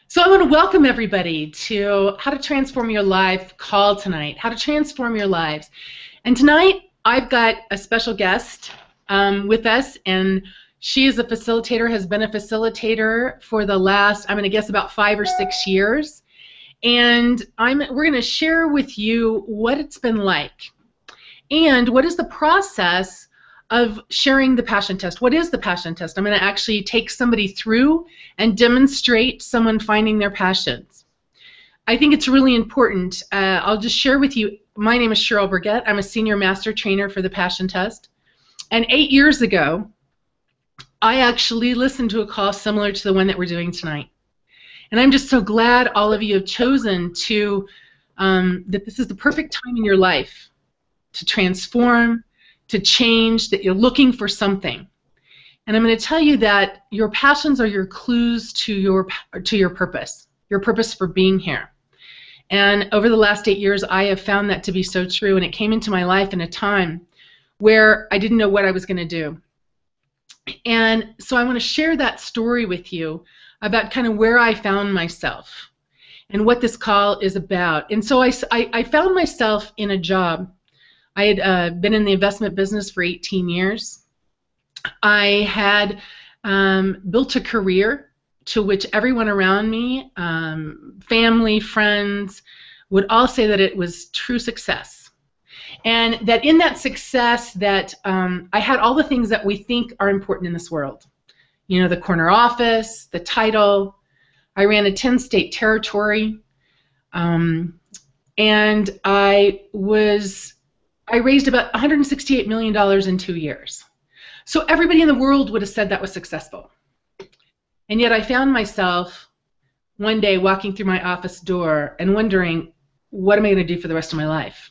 So I want to welcome everybody to How to Transform Your Life call tonight, How to Transform Your Lives. And tonight I've got a special guest with us, and she is a facilitator, has been a facilitator for the last, I'm going to guess, about 5 or 6 years. And we're going to share with you what it's been like and what is the process of sharing the passion test. What is the passion test? I'm going to actually take somebody through and demonstrate someone finding their passions. I think it's really important. I'll just share with you, my name is Cheryl Burgett. I'm a senior master trainer for the passion test. And 8 years ago, I actually listened to a call similar to the one that we're doing tonight. And I'm just so glad all of you have chosen to, that this is the perfect time in your life to transform, to change, that you're looking for something. And I'm going to tell you that your passions are your clues to your purpose for being here. And over the last 8 years, I have found that to be so true, and it came into my life in a time where I didn't know what I was going to do. And so I want to share that story with you about kind of where I found myself and what this call is about. And so I found myself in a job. I had been in the investment business for 18 years. I had built a career to which everyone around me, family, friends, would all say that it was true success. And that in that success that I had all the things that we think are important in this world. You know, the corner office, the title. I ran a 10-state territory. And I raised about $168 million in 2 years. So everybody in the world would have said that was successful. And yet I found myself one day walking through my office door and wondering, what am I going to do for the rest of my life?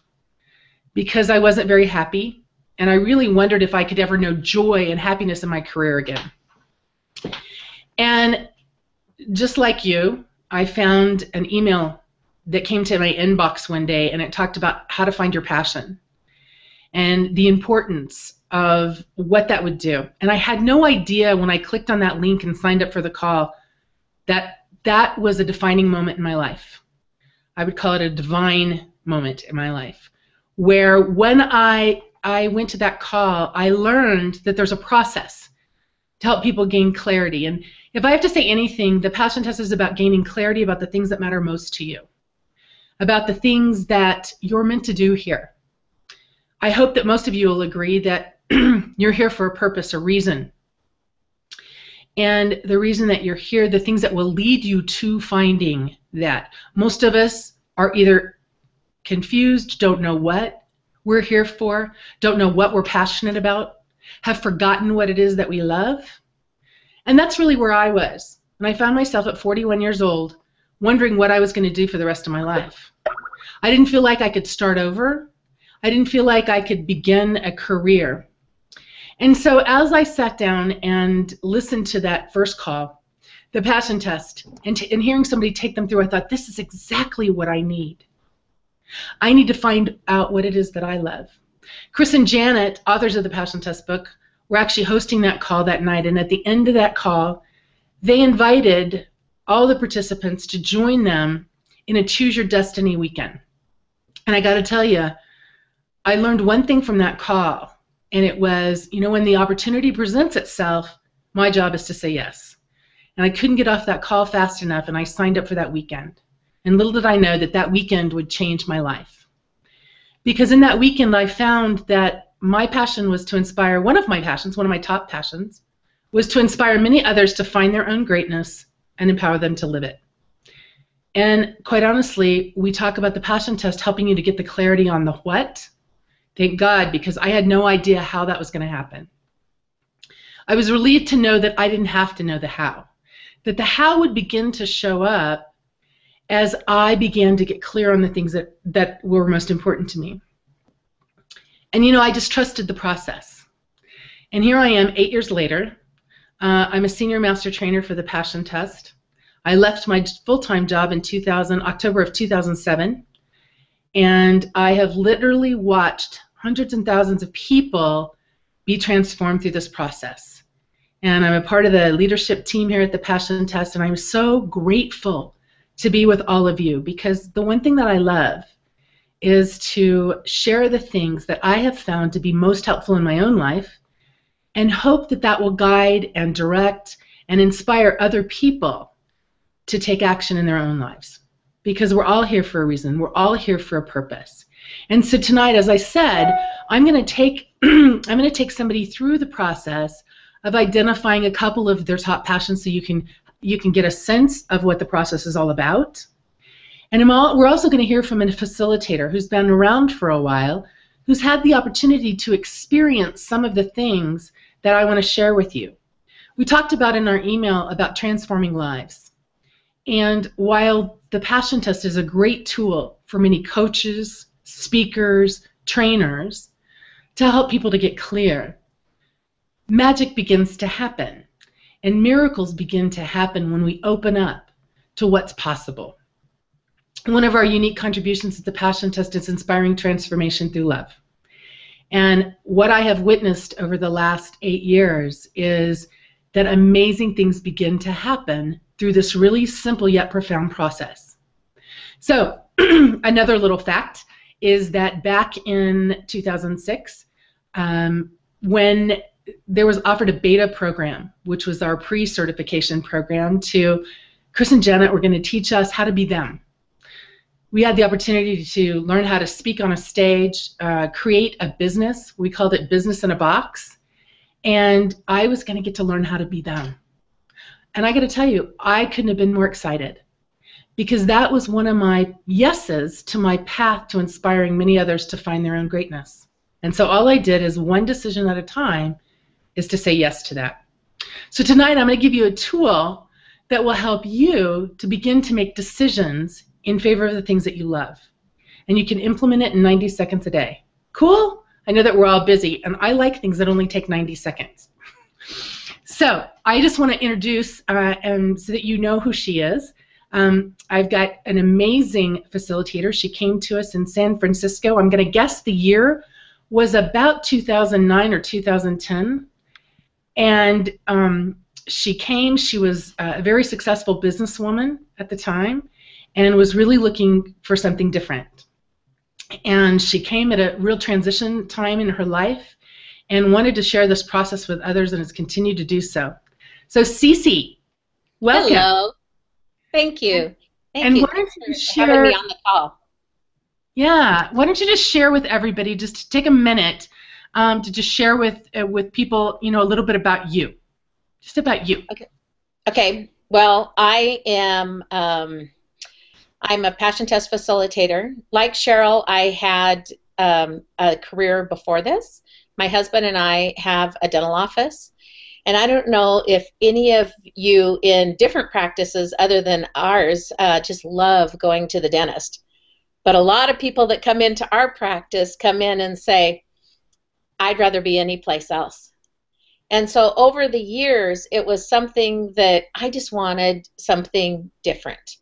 Because I wasn't very happy, and I really wondered if I could ever know joy and happiness in my career again. And just like you, I found an email that came to my inbox one day, and it talked about how to find your passion and the importance of what that would do. And I had no idea when I clicked on that link and signed up for the call that that was a defining moment in my life. I would call it a divine moment in my life, where when I went to that call, I learned that there's a process to help people gain clarity. And if I have to say anything, the passion test is about gaining clarity about the things that matter most to you, about the things that you're meant to do here. I hope that most of you will agree that you're here for a purpose, a reason. And the reason that you're here, the things that will lead you to finding that. Most of us are either confused, don't know what we're here for, don't know what we're passionate about, have forgotten what it is that we love. And that's really where I was. And I found myself at 41 years old wondering what I was going to do for the rest of my life. I didn't feel like I could start over. I didn't feel like I could begin a career. And so as I sat down and listened to that first call, the passion test, and hearing somebody take them through, I thought, this is exactly what I need. I need to find out what it is that I love. Chris and Janet, authors of the Passion Test book, were actually hosting that call that night, and at the end of that call, they invited all the participants to join them in a Choose Your Destiny weekend. And I got to tell you, I learned one thing from that call, and it was, you know, when the opportunity presents itself, my job is to say yes. And I couldn't get off that call fast enough, and I signed up for that weekend. And little did I know that that weekend would change my life. Because in that weekend, I found that my passion was to inspire, one of my top passions, was to inspire many others to find their own greatness and empower them to live it. And quite honestly, we talk about the passion test helping you to get the clarity on the what. Thank God, because I had no idea how that was going to happen. I was relieved to know that I didn't have to know the how. That the how would begin to show up as I began to get clear on the things that were most important to me. And you know, I just trusted the process. And here I am 8 years later. I'm a senior master trainer for the passion test. I left my full-time job in October of 2007. And I have literally watched hundreds and thousands of people be transformed through this process. and I'm a part of the leadership team here at the Passion Test, and I'm so grateful to be with all of you, because the one thing that I love is to share the things that I have found to be most helpful in my own life, and hope that that will guide and direct and inspire other people to take action in their own lives. Because we're all here for a reason. We're all here for a purpose. And so tonight, as I said, I'm going to take somebody through the process of identifying a couple of their top passions, so you can get a sense of what the process is all about. And we're also going to hear from a facilitator who's been around for a while, who's had the opportunity to experience some of the things that I want to share with you. We talked about in our email about transforming lives. And while the Passion Test is a great tool for many coaches, speakers, trainers to help people to get clear, magic begins to happen, and miracles begin to happen when we open up to what's possible. One of our unique contributions to the Passion Test is inspiring transformation through love. And what I have witnessed over the last 8 years is that amazing things begin to happen through this really simple yet profound process. So another little fact is that back in 2006, when there was offered a beta program, which was our pre-certification program, to Chris and Janet were going to teach us how to be them. We had the opportunity to learn how to speak on a stage, create a business. We called it Business in a Box. And I was going to get to learn how to be them. And I got to tell you, I couldn't have been more excited, because that was one of my yeses to my path to inspiring many others to find their own greatness. And so all I did is, one decision at a time, is to say yes to that. So tonight I'm going to give you a tool that will help you to begin to make decisions in favor of the things that you love. And you can implement it in 90 seconds a day. Cool? I know that we're all busy, and I like things that only take 90 seconds. So I just want to introduce, and so that you know who she is. I've got an amazing facilitator. She came to us in San Francisco. I'm going to guess the year was about 2009 or 2010. And she came. She was a very successful businesswoman at the time, and was really looking for something different. And she came at a real transition time in her life and wanted to share this process with others, and has continued to do so. So Cece, welcome. Hello. Thank you. Thank you. Thanks for having me on the call. Yeah. Why don't you just share with everybody, just take a minute to just share with people, a little bit about you. Just about you. Okay. Well, I am I'm a Passion Test facilitator. Like Cheryl, I had a career before this. My husband and I have a dental office. And I don't know if any of you in different practices other than ours just love going to the dentist. But a lot of people that come into our practice come in and say, I'd rather be anyplace else. And so over the years, it was something that I just wanted something different.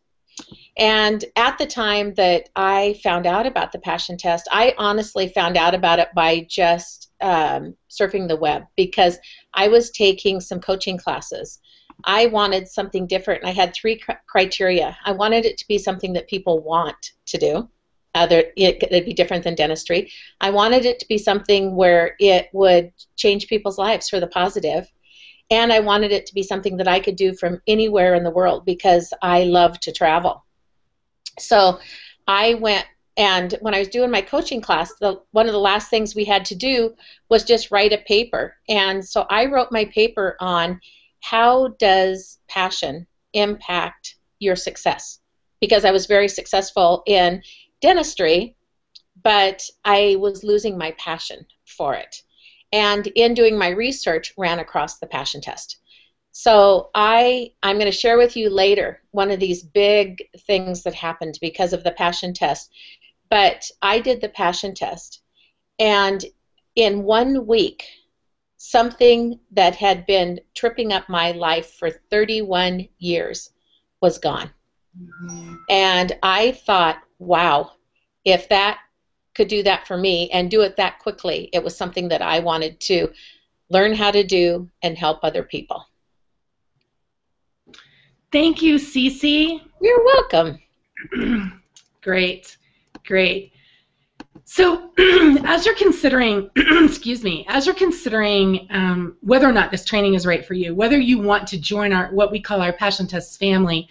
And at the time that I found out about the Passion Test, I honestly found out about it by just surfing the web, because I was taking some coaching classes. I wanted something different, and I had 3 criteria. I wanted it to be something that people want to do. It'd be different than dentistry. I wanted it to be something where it would change people's lives for the positive. And I wanted it to be something that I could do from anywhere in the world, because I love to travel. So I went, and when I was doing my coaching class, one of the last things we had to do was just write a paper. And so I wrote my paper on how does passion impact your success? Because I was very successful in dentistry, but I was losing my passion for it. And in doing my research, ran across the Passion Test. So I'm going to share with you later one of these big things that happened because of the Passion Test. But I did the Passion Test, and in 1 week, something that had been tripping up my life for 31 years was gone. Mm-hmm. And I thought, wow, if that could do that for me and do it that quickly, it was something that I wanted to learn how to do, and help other people. Thank you, Cece. You're welcome. Great, great. So, as you're considering, excuse me, as you're considering whether or not this training is right for you, whether you want to join what we call our Passion Test family,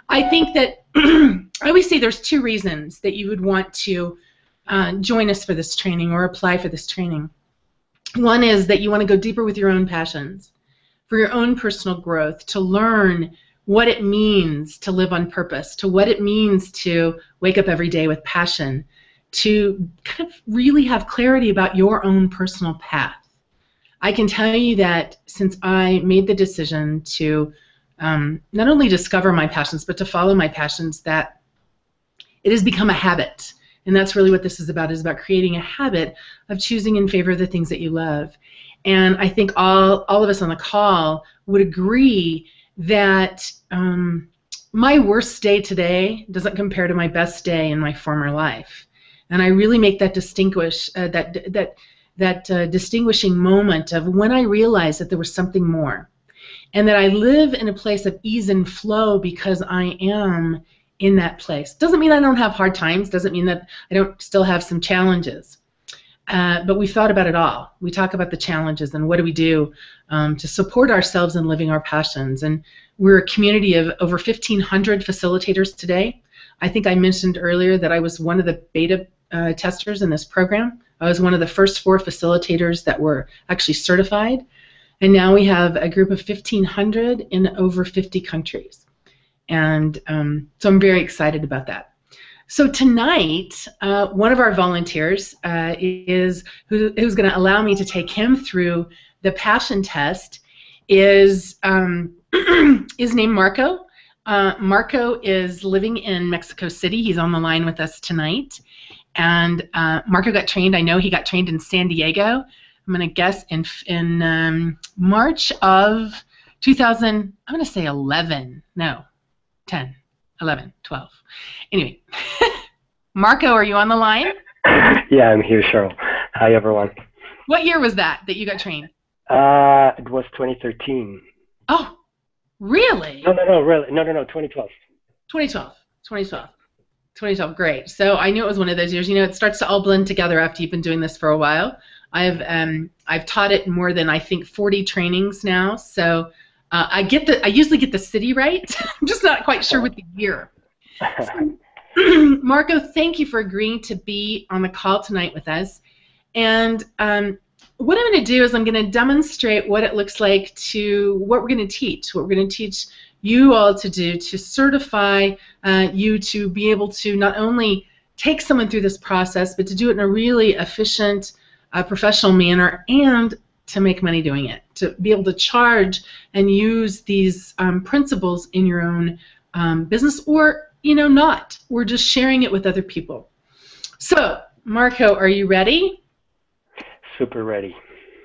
I think that I always say there's two reasons that you would want to join us for this training or apply for this training. One is that you want to go deeper with your own passions, for your own personal growth, to learn what it means to live on purpose, to what it means to wake up every day with passion, to kind of really have clarity about your own personal path. I can tell you that since I made the decision to not only discover my passions, but to follow my passions, that it has become a habit. And that's really what this is about creating a habit of choosing in favor of the things that you love. And I think all of us on the call would agree that my worst day today doesn't compare to my best day in my former life. And I really make that distinguishing moment of when I realized that there was something more, and that I live in a place of ease and flow because I am in that place. Doesn't mean I don't have hard times. Doesn't mean that I don't still have some challenges. But we've thought about it all. We talk about the challenges and what do we do to support ourselves in living our passions. And we're a community of over 1,500 facilitators today. I think I mentioned earlier that I was one of the beta testers in this program. I was one of the first 4 facilitators that were actually certified. And now we have a group of 1,500 in over 50 countries. And so I'm very excited about that. So tonight, one of our volunteers who's going to allow me to take him through the passion test is named Marco. Marco is living in Mexico City. He's on the line with us tonight. And Marco got trained. I know he got trained in San Diego. I'm going to guess in March of 2000. I'm going to say 11. No, 10, 11, 12. Anyway, Marco, are you on the line? Yeah, I'm here, Cheryl. Hi, everyone. What year was that you got trained? It was 2013. Oh, really? No, really. No, 2012. 2012, great. So I knew it was one of those years. You know, it starts to all blend together after you've been doing this for a while. I've taught it more than I think 40 trainings now. So I usually get the city right. I'm just not quite sure with the year. So, Marco, thank you for agreeing to be on the call tonight with us. And what I'm going to do is I'm going to demonstrate what it looks like what we're going to teach you all to do to certify you to be able to not only take someone through this process, but to do it in a really efficient, professional manner and to make money doing it, to be able to charge and use these principles in your own business, or not. We're just sharing it with other people. So, Marco, are you ready? Super ready.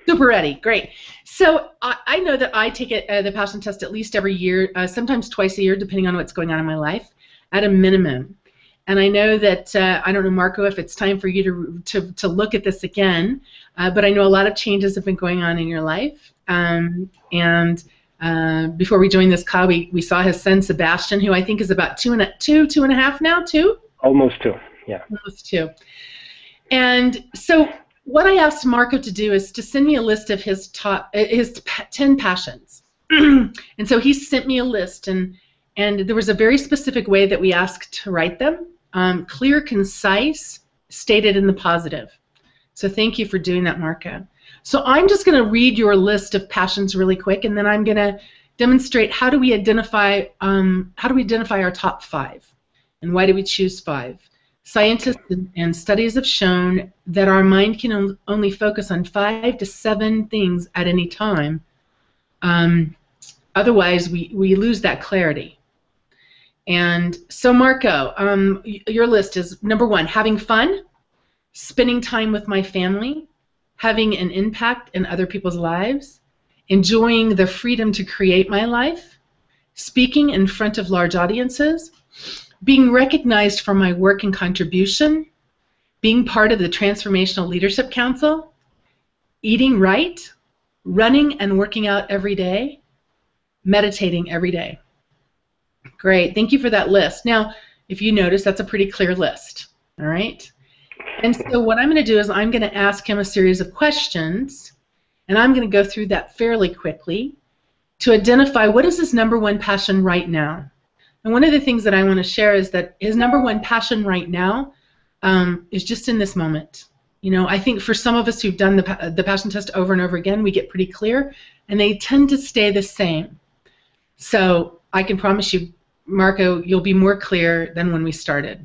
Super ready. Great. So I know that I take the passion test at least every year, sometimes twice a year, depending on what's going on in my life, at a minimum. And I know that I don't know, Marco, if it's time for you to look at this again. But I know a lot of changes have been going on in your life. Before we joined this call, we saw his son Sebastian, who I think is about two and a half now. 2? Almost 2. Yeah. Almost 2. And so what I asked Marco to do is to send me a list of his 10 passions. And so he sent me a list, and there was a very specific way that we asked to write them, clear, concise, stated in the positive. So thank you for doing that, Marco. So I'm just going to read your list of passions really quick, and then I'm going to demonstrate how do we identify our top 5, and why do we choose 5. Scientists and studies have shown that our mind can only focus on 5 to 7 things at any time. Otherwise, we lose that clarity. And so, Marco, your list is number 1, having fun, spending time with my family, having an impact in other people's lives, enjoying the freedom to create my life, speaking in front of large audiences, being recognized for my work and contribution, being part of the Transformational Leadership Council, eating right, running and working out every day, meditating every day. Great. Thank you for that list. Now, if you notice, that's a pretty clear list. All right? And so what I'm going to do is I'm going to ask him a series of questions, and I'm going to go through that fairly quickly to identify what is his number one passion right now. And one of the things that I want to share is that his number one passion right now is just in this moment. You know, I think for some of us who've done the passion test over and over again, we get pretty clear, and they tend to stay the same. So I can promise you, Marco, you'll be more clear than when we started.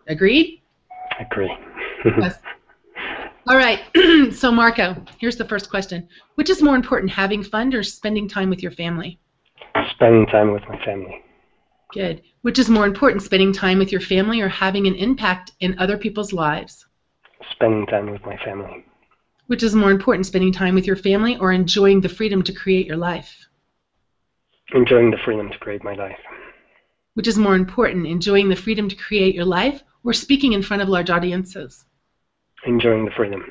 Agreed? Agree. Yes. All right. So Marco, here's the first question. Which is more important, having fun or spending time with your family? Spending time with my family. Good. Which is more important, spending time with your family or having an impact in other people's lives? Spending time with my family. Which is more important, spending time with your family or enjoying the freedom to create your life? Enjoying the freedom to create my life. Which is more important, enjoying the freedom to create your life or speaking in front of large audiences? Enjoying the freedom.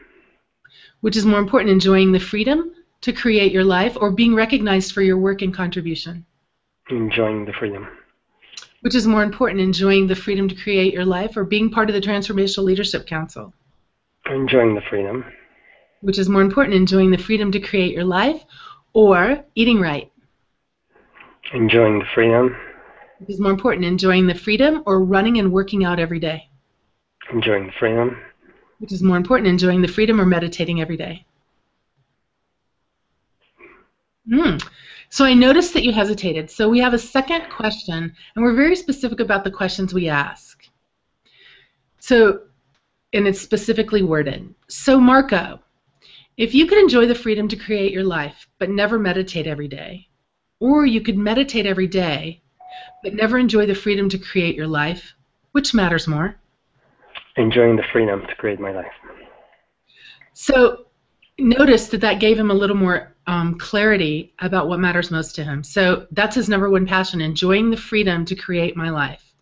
Which is more important, enjoying the freedom to create your life or being recognized for your work and contribution? Enjoying the freedom. Which is more important, enjoying the freedom to create your life or being part of the Transformational Leadership Council? Enjoying the freedom. Which is more important, enjoying the freedom to create your life or eating right? Enjoying the freedom. Which is more important, enjoying the freedom or running and working out every day? Enjoying the freedom. Which is more important, enjoying the freedom or meditating every day? So I noticed that you hesitated. So we have a second question, and we're very specific about the questions we ask. So, and it's specifically worded. So Marco, if you could enjoy the freedom to create your life, but never meditate every day, or you could meditate every day, but never enjoy the freedom to create your life, which matters more? Enjoying the freedom to create my life. So notice that that gave him a little more clarity about what matters most to him. So that's his number one passion, enjoying the freedom to create my life.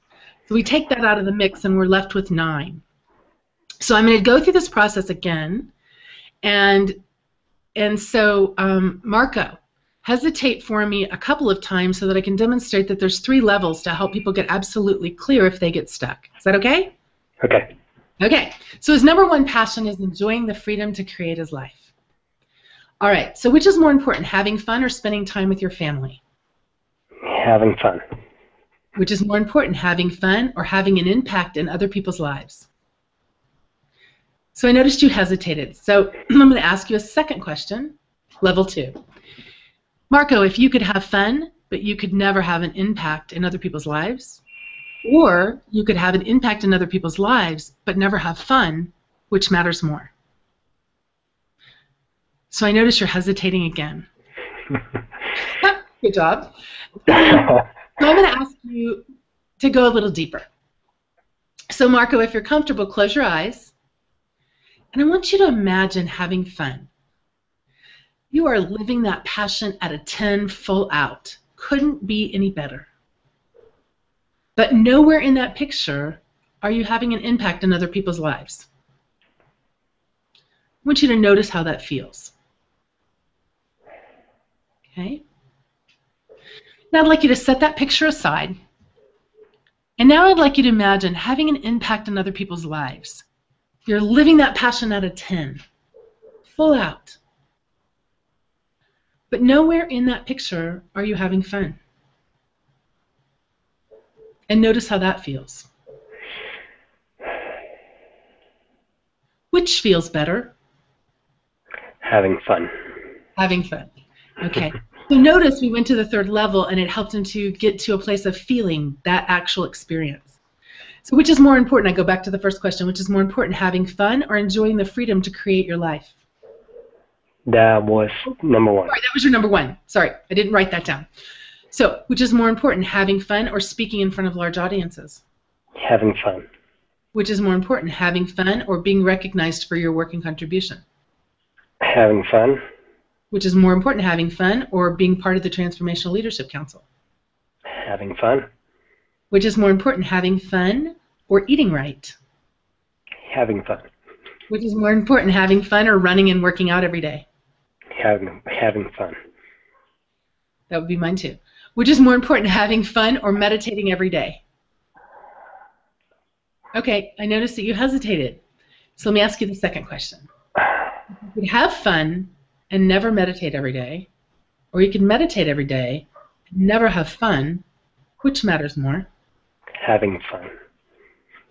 So we take that out of the mix and we're left with 9. So I'm going to go through this process again. And so Marco, hesitate for me a couple of times so that I can demonstrate that there's 3 levels to help people get absolutely clear if they get stuck. Is that okay? Okay. Okay. So his number one passion is enjoying the freedom to create his life. All right. So which is more important, having fun or spending time with your family? Having fun. Which is more important, having fun or having an impact in other people's lives? So I noticed you hesitated. So I'm going to ask you a second question, level 2. Marco, if you could have fun, but you could never have an impact in other people's lives, or you could have an impact in other people's lives, but never have fun, which matters more? So I notice you're hesitating again. Good job. So I'm going to ask you to go a little deeper. So Marco, if you're comfortable, close your eyes, and I want you to imagine having fun. You are living that passion at a 10 full out. Couldn't be any better. But nowhere in that picture are you having an impact in other people's lives. I want you to notice how that feels. Okay? Now I'd like you to set that picture aside. And now I'd like you to imagine having an impact in other people's lives. You're living that passion at a 10, full out. But nowhere in that picture are you having fun. And notice how that feels. Which feels better? Having fun. Having fun. Okay. So notice we went to the 3rd level and it helped him to get to a place of feeling that actual experience. So which is more important? I go back to the first question. Which is more important, having fun or enjoying the freedom to create your life? That was number 1. Sorry, that was your number 1. Sorry, I didn't write that down. So, which is more important, having fun or speaking in front of large audiences? Having fun. Which is more important, having fun or being recognized for your work and contribution? Having fun. Which is more important, having fun or being part of the Transformational Leadership Council? Having fun. Which is more important, having fun or eating right? Having fun. Which is more important, having fun or running and working out every day? having fun. That would be mine too. Which is more important, having fun or meditating every day? Okay, I noticed that you hesitated. So let me ask you the second question. You could have fun and never meditate every day, or you could meditate every day and never have fun. Which matters more? Having fun.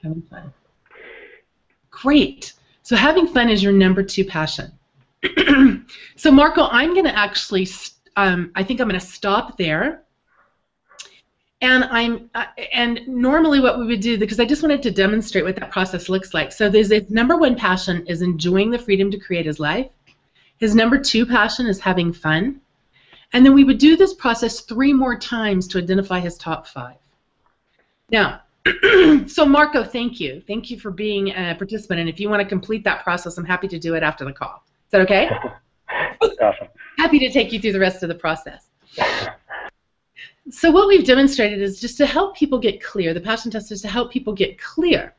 Having fun. Great. So having fun is your number 2 passion. So Marco, I'm going to actually, I think I'm going to stop there. And and normally what we would do, because I just wanted to demonstrate what that process looks like. So his number 1 passion is enjoying the freedom to create his life. His number 2 passion is having fun. And then we would do this process 3 more times to identify his top 5. Now, so Marco, thank you. Thank you for being a participant. And if you want to complete that process, I'm happy to do it after the call. Is that okay? That's awesome. Happy to take you through the rest of the process. So what we've demonstrated is just to help people get clear. The passion test is to help people get clear.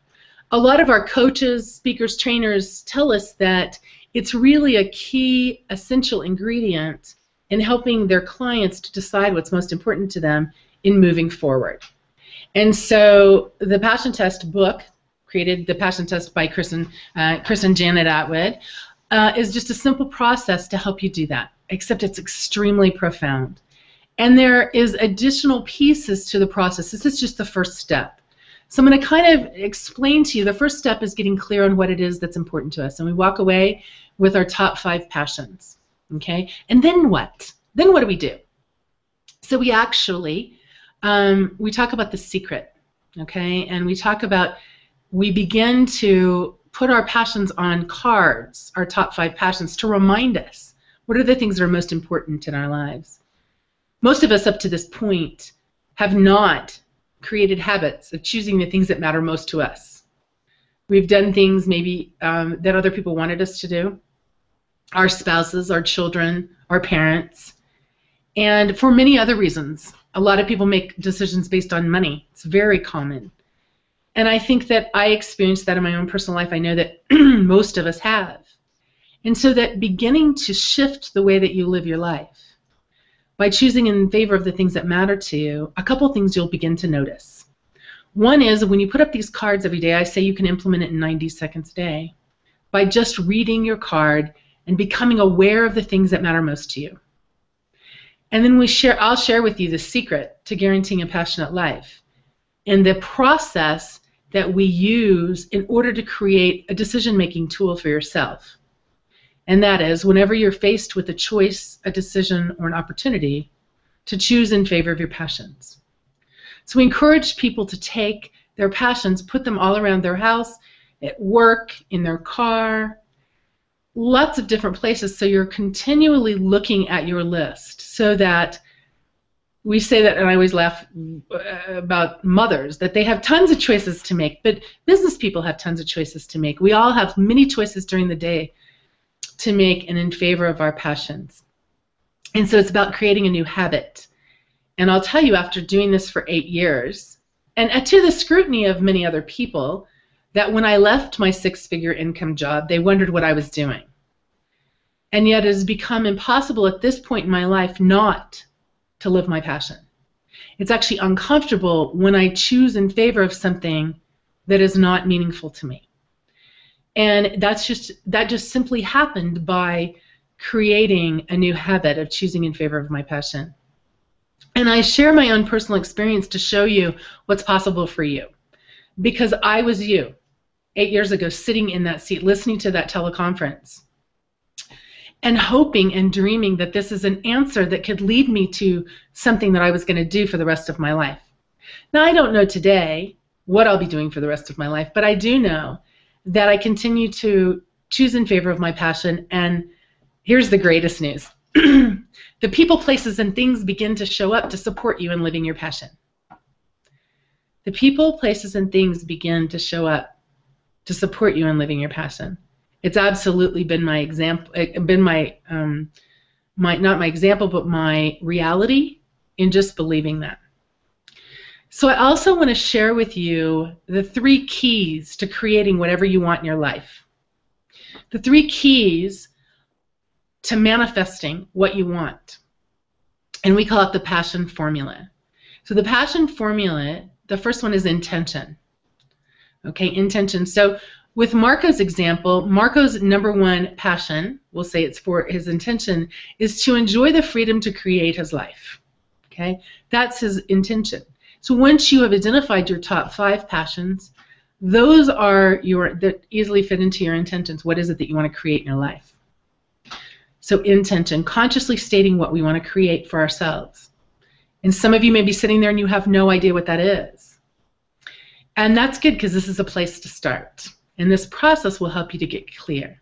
A lot of our coaches, speakers, trainers tell us that it's really a key, essential ingredient in helping their clients to decide what's most important to them in moving forward. And so the Passion Test book, created the Passion Test by Chris and Janet Atwood, is just a simple process to help you do that, except it's extremely profound. And there is additional pieces to the process. This is just the first step. So I'm going to kind of explain to you, the first step is getting clear on what it is that's important to us. And we walk away with our top 5 passions. Okay? And then what? Then what do we do? So we actually, we talk about the secret. Okay? And we talk about, we begin to put our passions on cards, our top 5 passions, to remind us what are the things that are most important in our lives. Most of us up to this point have not created habits of choosing the things that matter most to us. We've done things maybe that other people wanted us to do, our spouses, our children, our parents, and for many other reasons. A lot of people make decisions based on money. It's very common. And I think that I experienced that in my own personal life. I know that most of us have. And so that beginning to shift the way that you live your life, by choosing in favor of the things that matter to you, a couple things you'll begin to notice. One is when you put up these cards every day, I say you can implement it in 90 seconds a day by just reading your card and becoming aware of the things that matter most to you. And then I'll share with you the secret to guaranteeing a passionate life and the process that we use in order to create a decision-making tool for yourself. And that is, whenever you're faced with a choice, a decision, or an opportunity, to choose in favor of your passions. So we encourage people to take their passions, put them all around their house, at work, in their car, lots of different places, so you're continually looking at your list, so that we say that, and I always laugh about mothers, that they have tons of choices to make, but business people have tons of choices to make. We all have many choices during the day to make and in favor of our passions. And so it's about creating a new habit. And I'll tell you, after doing this for 8 years, and to the scrutiny of many other people, that when I left my 6-figure income job, they wondered what I was doing. And yet it has become impossible at this point in my life not to live my passion. It's actually uncomfortable when I choose in favor of something that is not meaningful to me. And that just simply happened by creating a new habit of choosing in favor of my passion. And I share my own personal experience to show you what's possible for you. Because I was you 8 years ago, sitting in that seat, listening to that teleconference, and hoping and dreaming that this is an answer that could lead me to something that I was going to do for the rest of my life. Now, I don't know today what I'll be doing for the rest of my life, but I do know that I continue to choose in favor of my passion, and here's the greatest news. The people, places, and things begin to show up to support you in living your passion. The people, places, and things begin to show up to support you in living your passion. It's absolutely been my example, not my example, but my reality in just believing that. So I also want to share with you the 3 keys to creating whatever you want in your life. The 3 keys to manifesting what you want. And we call it the passion formula. So the passion formula, the first one is intention. Okay, intention. So with Marco's example, Marco's number one passion, we'll say it's for his intention, is to enjoy the freedom to create his life. Okay, that's his intention. So once you have identified your top 5 passions, those are that easily fit into your intentions. What is it that you want to create in your life? So intention, consciously stating what we want to create for ourselves. And some of you may be sitting there and you have no idea what that is. And that's good, because this is a place to start. And this process will help you to get clear.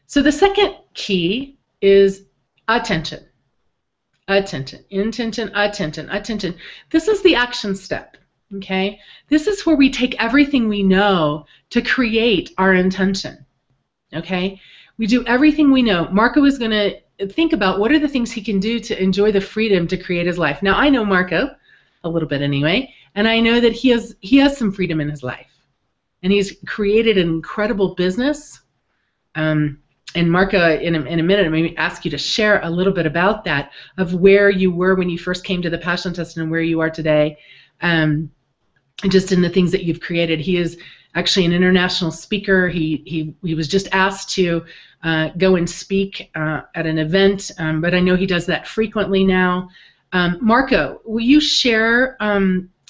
So the second key is attention. Attention, intention, attention, attention. This is the action step, okay? This is where we take everything we know to create our intention, okay? We do everything we know. Marco is going to think about what are the things he can do to enjoy the freedom to create his life. Now, I know Marco, a little bit anyway, and I know that he has some freedom in his life. And he's created an incredible business. And Marco, in a minute, I'm going to ask you to share a little bit about that, of where you were when you first came to the Passion Test and where you are today, just in the things that you've created. He is actually an international speaker. He was just asked to go and speak at an event, but I know he does that frequently now. Marco, will you share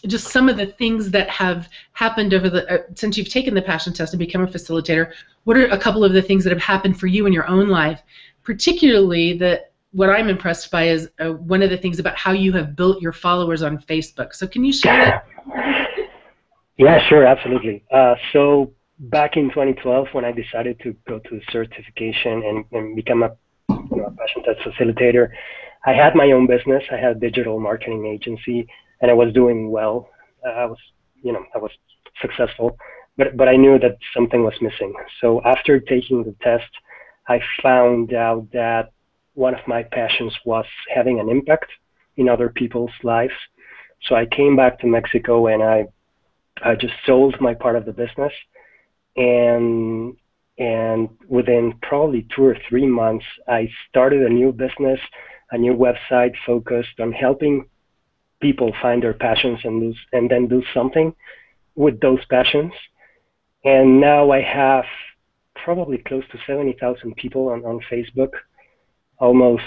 just some of the things that have happened over since you've taken the Passion Test and become a facilitator? What are a couple of the things that have happened for you in your own life? Particularly, what I'm impressed by is one of the things about how you have built your followers on Facebook. So can you share that? Yeah, sure, absolutely. So back in 2012, when I decided to go to certification and become a Passion Test facilitator, I had my own business. I had a digital marketing agency, and I was doing well. I was successful, but I knew that something was missing. So after taking the test, I found out that one of my passions was having an impact in other people's lives. So I came back to Mexico, and I just sold my part of the business, and within probably 2 or 3 months, I started a new business, a new website focused on helping people find their passions and then do something with those passions. And now I have probably close to 70,000 people on Facebook, almost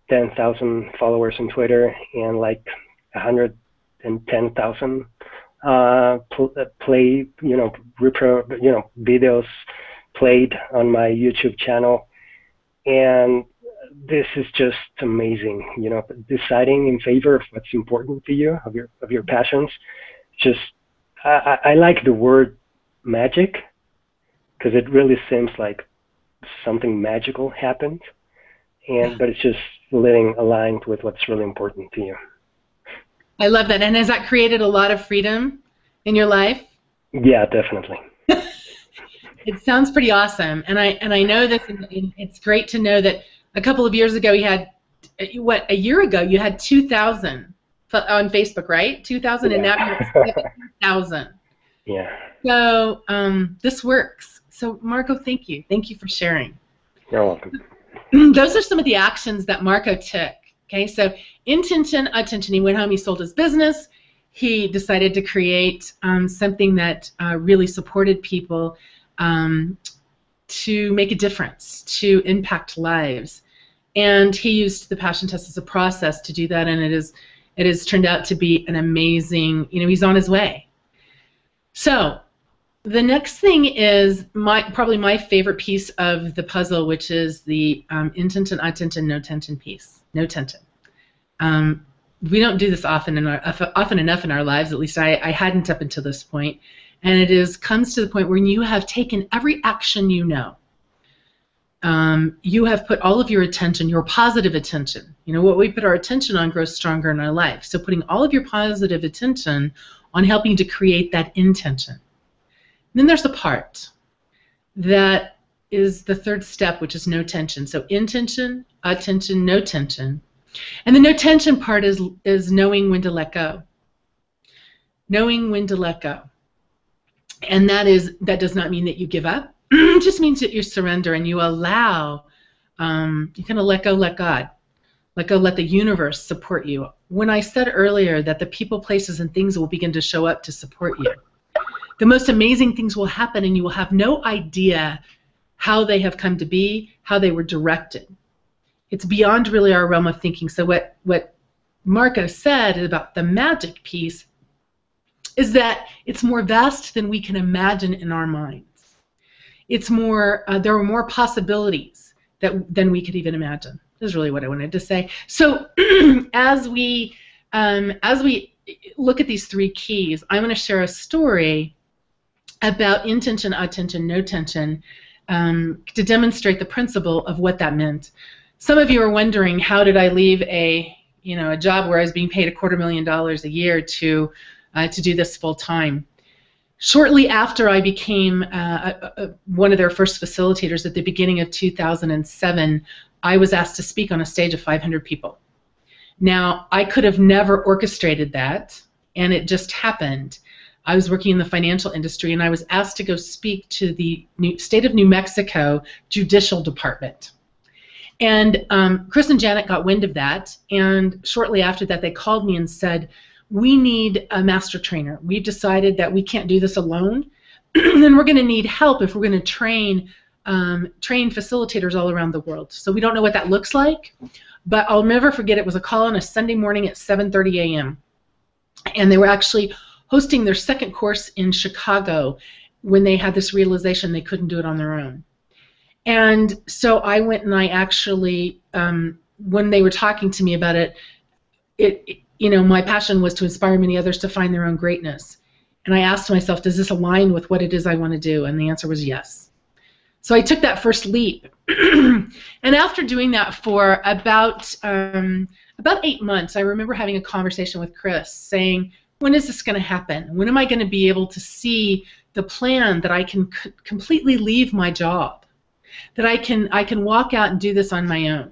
10,000 followers on Twitter, and like 110,000 videos played on my YouTube channel. And this is just amazing, deciding in favor of what's important to you, of your passions. Just I like the word magic, because it really seems like something magical happened, but it's just living aligned with what's really important to you. I love that. And has that created a lot of freedom in your life? Yeah, definitely. It sounds pretty awesome, and I know this. And it's great to know that a couple of years ago you had, a year ago you had 2,000 on Facebook, right? 2,000, yeah. And now you have 7,000. Yeah. So this works. So Marco, thank you. Thank you for sharing. You're welcome. Those are some of the actions that Marco took. Okay, so intention, attention. He went home. He sold his business. He decided to create something that really supported people to make a difference, to impact lives. And he used the Passion Test as a process to do that, and it has turned out to be an amazing, he's on his way. So the next thing is probably my favorite piece of the puzzle, which is the intention, attention, no tension piece. No tension. We don't do this often enough in our lives, at least I hadn't up until this point. And it comes to the point where you have taken every action you know. You have put all of your attention, your positive attention. What we put our attention on grows stronger in our life. So putting all of your positive attention on helping to create that intention. And then there's the part that is the third step, which is no tension. So intention, attention, no tension. And the no tension part is knowing when to let go. Knowing when to let go. And that does not mean that you give up. It just means that you surrender and you allow You kind of let go, let God. Let go, let the universe support you. When I said earlier that the people, places, and things will begin to show up to support you, the most amazing things will happen, and you will have no idea how they have come to be, how they were directed. It's beyond really our realm of thinking. So what Marco said about the magic piece is that it's more vast than we can imagine in our minds. It's more, there are more possibilities than we could even imagine. This is really what I wanted to say. So as we look at these three keys, I'm going to share a story about intention, attention, no tension, to demonstrate the principle of what that meant. Some of you are wondering, how did I leave a job where I was being paid $250,000 a year to do this full time? Shortly after I became one of their first facilitators at the beginning of 2007, I was asked to speak on a stage of 500 people. Now, I could have never orchestrated that, and it just happened. I was working in the financial industry, and I was asked to go speak to the state of New Mexico Judicial Department. And Chris and Janet got wind of that, and shortly after that, they called me and said, we need a master trainer. We've decided that we can't do this alone, and we're going to need help if we're going to train facilitators all around the world. So we don't know what that looks like, but I'll never forget, it was a call on a Sunday morning at 7:30 a.m. And they were actually hosting their second course in Chicago when they had this realization they couldn't do it on their own. And so I went and I actually, when they were talking to me about it, my passion was to inspire many others to find their own greatness. And I asked myself, does this align with what it is I want to do? And the answer was yes. So I took that first leap. And after doing that for about 8 months, I remember having a conversation with Chris saying, when is this going to happen? When am I going to be able to see the plan that I can completely leave my job, that I can walk out and do this on my own?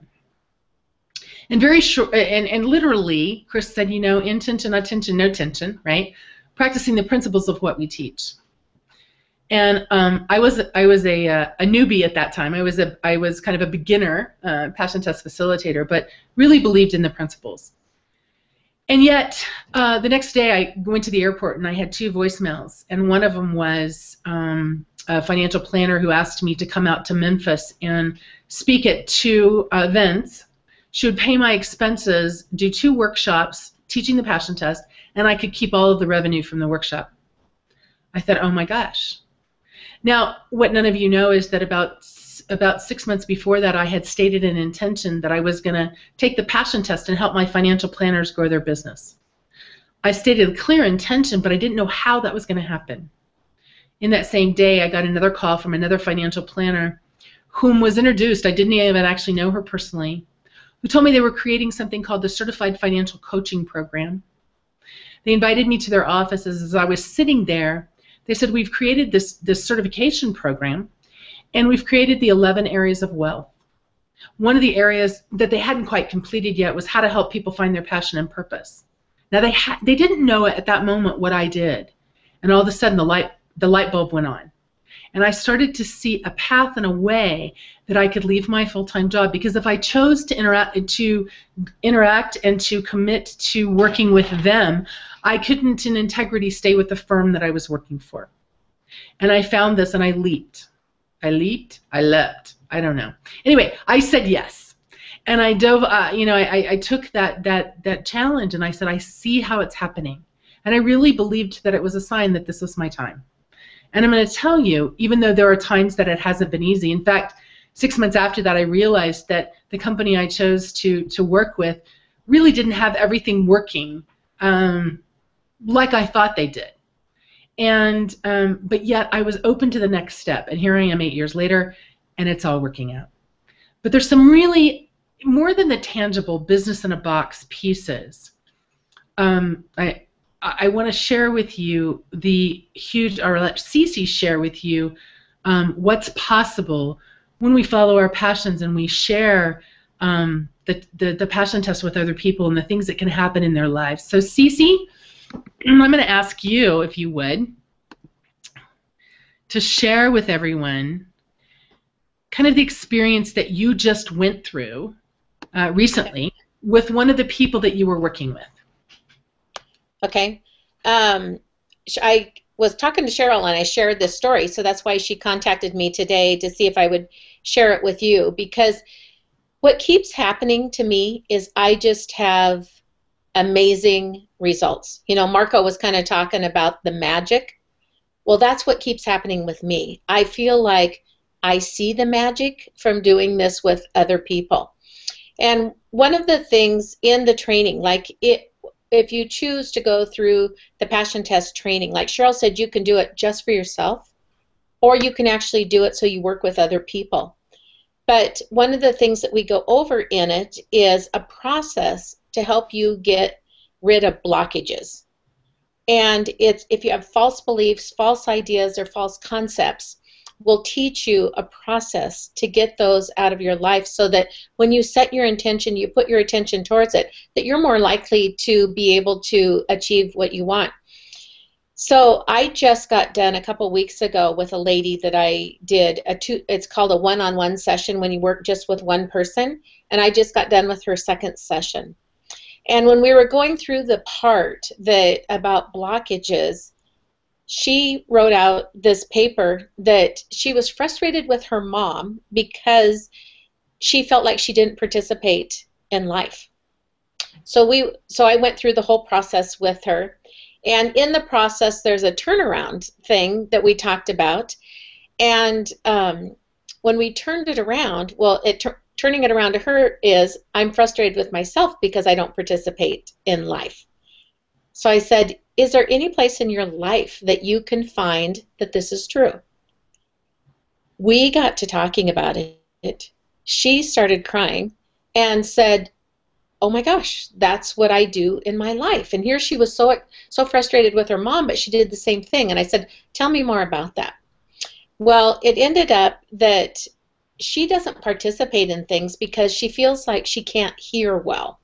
And very short, and literally, Chris said, intention, attention, no tension, right? Practicing the principles of what we teach. And I was a newbie at that time. I was kind of a beginner passion test facilitator, but really believed in the principles. And yet, the next day I went to the airport and I had 2 voicemails, and one of them was a financial planner who asked me to come out to Memphis and speak at 2 events. She would pay my expenses, do 2 workshops, teaching the passion test, and I could keep all of the revenue from the workshop. I thought, oh my gosh. Now, what none of you know is that about 6 months before that, I had stated an intention that I was going to take the passion test and help my financial planners grow their business. I stated a clear intention, but I didn't know how that was going to happen. In that same day, I got another call from another financial planner whom was introduced. I didn't even actually know her personally, who told me they were creating something called the Certified Financial Coaching Program. They invited me to their offices. As I was sitting there, they said, we've created this certification program, and we've created the 11 areas of wealth. One of the areas that they hadn't quite completed yet was how to help people find their passion and purpose. Now, they didn't know at that moment what I did, and all of a sudden the light bulb went on. And I started to see a path and a way that I could leave my full-time job, because if I chose to interact and to commit to working with them, I couldn't in integrity stay with the firm that I was working for. And I found this and I leaped. I leapt. I don't know. Anyway, I said yes. And I dove, I took that challenge and I said, I see how it's happening. And I really believed that it was a sign that this was my time. And I'm going to tell you, even though there are times that it hasn't been easy. In fact, 6 months after that, I realized that the company I chose to work with really didn't have everything working like I thought they did. And but yet I was open to the next step. And here I am 8 years later, and it's all working out. But there's some really, more than the tangible business in a box pieces. I want to share with you or let Cece share with you what's possible when we follow our passions and we share the passion test with other people and the things that can happen in their lives. So Cece, I'm going to ask you, if you would, to share with everyone kind of the experience that you just went through recently with one of the people that you were working with. Okay. I was talking to Cheryl and I shared this story, so that's why she contacted me today to see if I would share it with you, because what keeps happening to me is I just have amazing results. You know, Marco was kind of talking about the magic. Well, that's what keeps happening with me. I feel like I see the magic from doing this with other people. And one of the things in the training, like if you choose to go through the passion test training, like Cheryl said, you can do it just for yourself, or you can actually do it so you work with other people. But one of the things that we go over in it is a process to help you get rid of blockages. And it's, if you have false beliefs, false ideas, or false concepts, we'll teach you a process to get those out of your life, so that when you set your intention, you put your attention towards it, that you're more likely to be able to achieve what you want. So I just got done a couple weeks ago with a lady that I did it's called a one-on-one session, when you work just with one person, and I just got done with her second session. And when we were going through the part about blockages, she wrote out this paper that she was frustrated with her mom because she felt like she didn't participate in life. So I went through the whole process with her. And in the process, there's a turnaround thing that we talked about. And when we turned it around, well, turning it around to her is, I'm frustrated with myself because I don't participate in life. So I said, is there any place in your life that you can find that this is true? We got to talking about it. She started crying and said, oh my gosh, that's what I do in my life. And here she was so frustrated with her mom, but she did the same thing. And I said, tell me more about that. Well, it ended up that she doesn't participate in things because she feels like she can't hear well.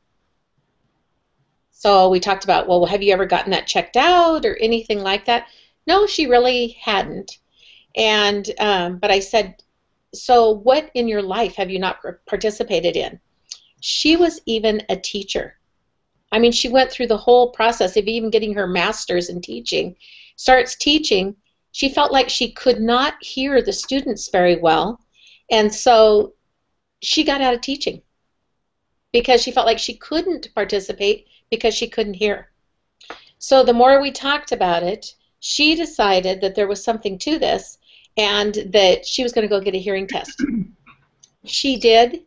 So we talked about, well, have you ever gotten that checked out or anything like that? No, she really hadn't. And but I said, so what in your life have you not participated in? She was even a teacher. I mean, she went through the whole process of even getting her master's in teaching. Starts teaching. She felt like she could not hear the students very well. And so she got out of teaching because she felt like she couldn't participate because she couldn't hear. So the more we talked about it, she decided that there was something to this and that she was going to go get a hearing test. She did.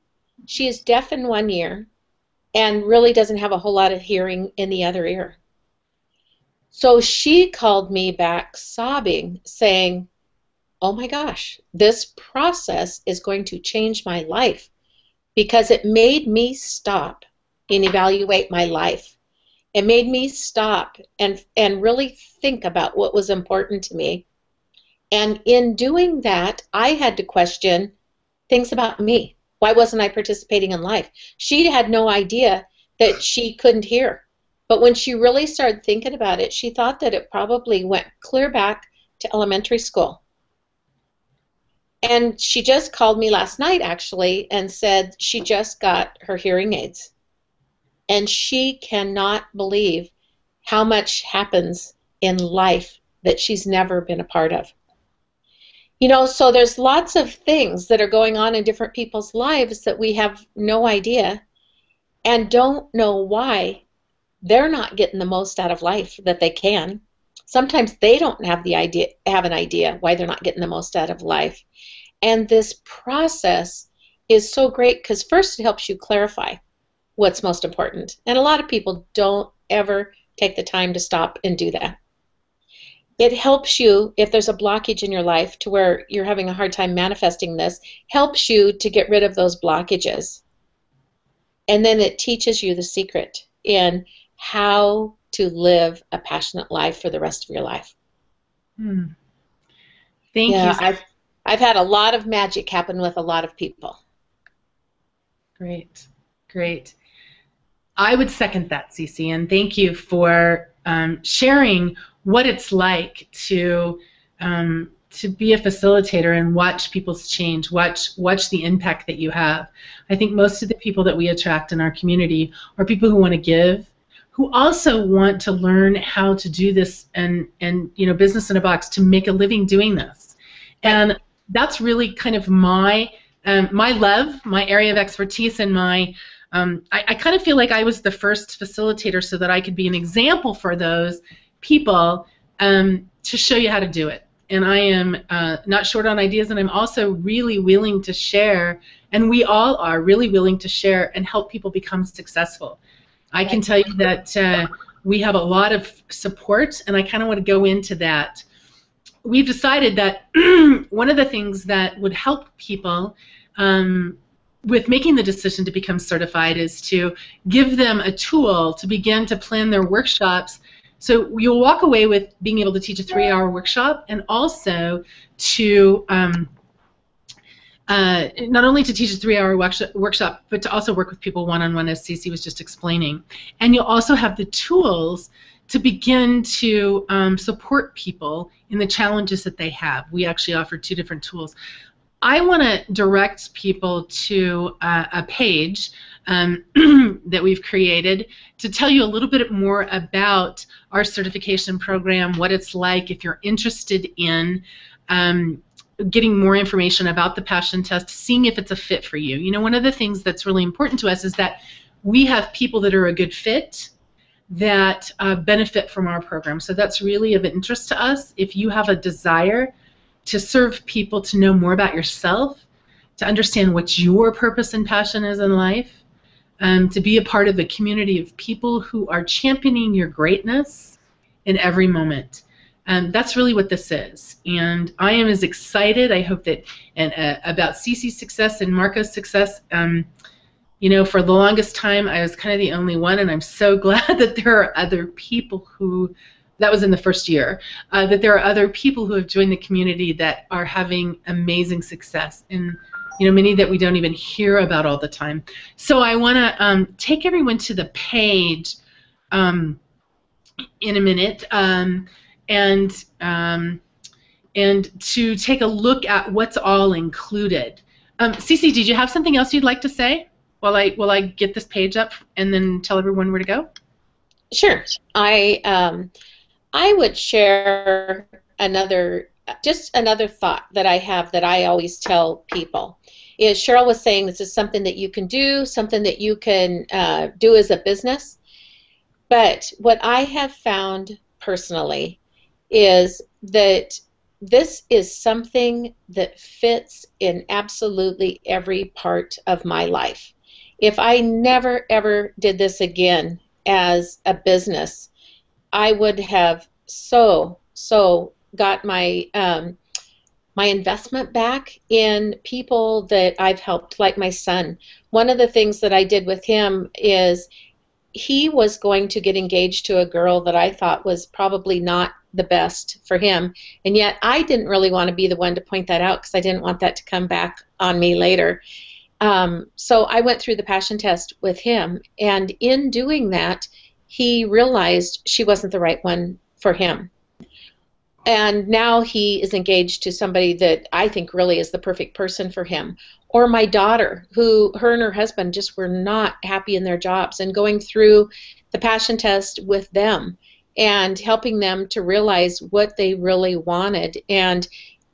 She is deaf in one ear and really doesn't have a whole lot of hearing in the other ear. So she called me back sobbing, saying, oh my gosh, this process is going to change my life because it made me stop and evaluate my life. It made me stop and really think about what was important to me. And in doing that, I had to question things about me. Why wasn't I participating in life? She had no idea that she couldn't hear. But when she really started thinking about it, she thought that it probably went clear back to elementary school. And she just called me last night, actually, and said she just got her hearing aids. And she cannot believe how much happens in life that she's never been a part of. You know, so there's lots of things that are going on in different people's lives that we have no idea and don't know why they're not getting the most out of life that they can. Sometimes they don't have an idea why they're not getting the most out of life. And this process is so great because first it helps you clarify what's most important. And a lot of people don't ever take the time to stop and do that. It helps you, if there's a blockage in your life to where you're having a hard time manifesting this, helps you to get rid of those blockages. And then it teaches you the secret in how to live a passionate life for the rest of your life. Thank you. I've had a lot of magic happen with a lot of people. Great, great. I would second that, Cece, and thank you for sharing what it's like to to be a facilitator and watch people's change, watch the impact that you have. I think most of the people that we attract in our community are people who want to give, who also want to learn how to do this and business in a box, to make a living doing this. And that's really kind of my love, my area of expertise, and my I kind of feel like I was the first facilitator so that I could be an example for those people to show you how to do it. And I am not short on ideas, and I'm also really willing to share, and we all are really willing to share and help people become successful. I can tell you that we have a lot of support, and I kind of want to go into that. We've decided that one of the things that would help people with making the decision to become certified is to give them a tool to begin to plan their workshops. So you'll walk away with being able to teach a 3-hour workshop, and also to not only to teach a 3-hour workshop, but to also work with people one-on-one, as Cece was just explaining. And you'll also have the tools to begin to support people in the challenges that they have. We actually offer 2 different tools. I want to direct people to a page that we've created to tell you a little bit more about our certification program, what it's like, if you're interested in getting more information about the passion test, seeing if it's a fit for you. You know, one of the things that's really important to us is that we have people that are a good fit that benefit from our program. So that's really of interest to us. If you have a desire to serve people, to know more about yourself, to understand what your purpose and passion is in life, to be a part of a community of people who are championing your greatness in every moment. That's really what this is. And I am as excited, I hope that, about Cece's success and Marco's success. You know, for the longest time, I was kind of the only one, and I'm so glad that there are other people who, that was in the first year, that there are other people who have joined the community that are having amazing success, and you know, many that we don't even hear about all the time. So I want to take everyone to the page in a minute, and to take a look at what's all included. Cece, did you have something else you'd like to say while I get this page up and then tell everyone where to go? Sure. I would share another thought that I have that I always tell people. Is Cheryl was saying this is something that you can do, something that you can do as a business. But what I have found personally is that this is something that fits in absolutely every part of my life. If I never ever did this again as a business, I would have so got my my investment back in people that I've helped, like my son. One of the things that I did with him is he was going to get engaged to a girl that I thought was probably not the best for him, and yet I didn't really want to be the one to point that out because I didn't want that to come back on me later. So I went through the passion test with him, and in doing that, he realized she wasn't the right one for him. And now he is engaged to somebody that I think really is the perfect person for him. Or my daughter, who her and her husband just were not happy in their jobs, and going through the passion test with them and helping them to realize what they really wanted, and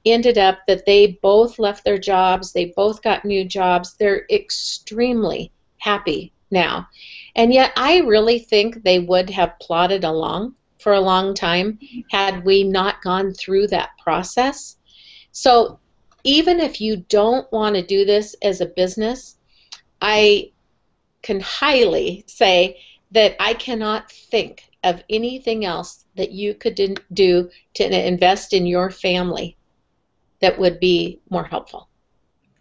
ended up that they both left their jobs, they both got new jobs, they're extremely happy now. And yet I really think they would have plodded along for a long time had we not gone through that process. So even if you don't want to do this as a business, I can highly say that I cannot think of anything else that you could do to invest in your family that would be more helpful.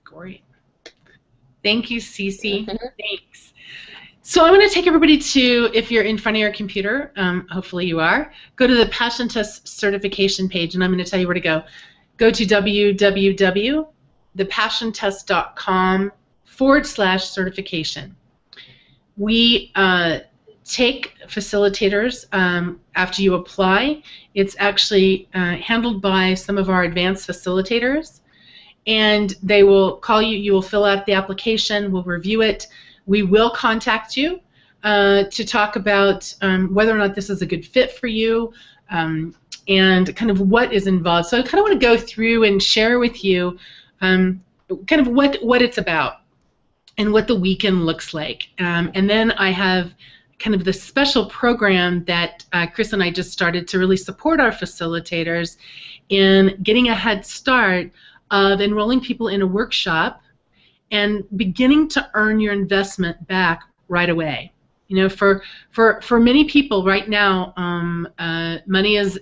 Great. Thank you, Cece. Thanks. So I'm going to take everybody to, if you're in front of your computer, hopefully you are, go to the Passion Test certification page, and I'm going to tell you where to go. Go to www.thepassiontest.com/certification. We take facilitators after you apply. It's actually handled by some of our advanced facilitators, and they will call you. You will fill out the application. We'll review it. We will contact you to talk about whether or not this is a good fit for you, and kind of what is involved. So I kind of want to go through and share with you kind of what it's about and what the weekend looks like. And then I have kind of the special program that Chris and I just started to really support our facilitators in getting a head start of enrolling people in a workshop and beginning to earn your investment back right away. You know, for many people right now, money is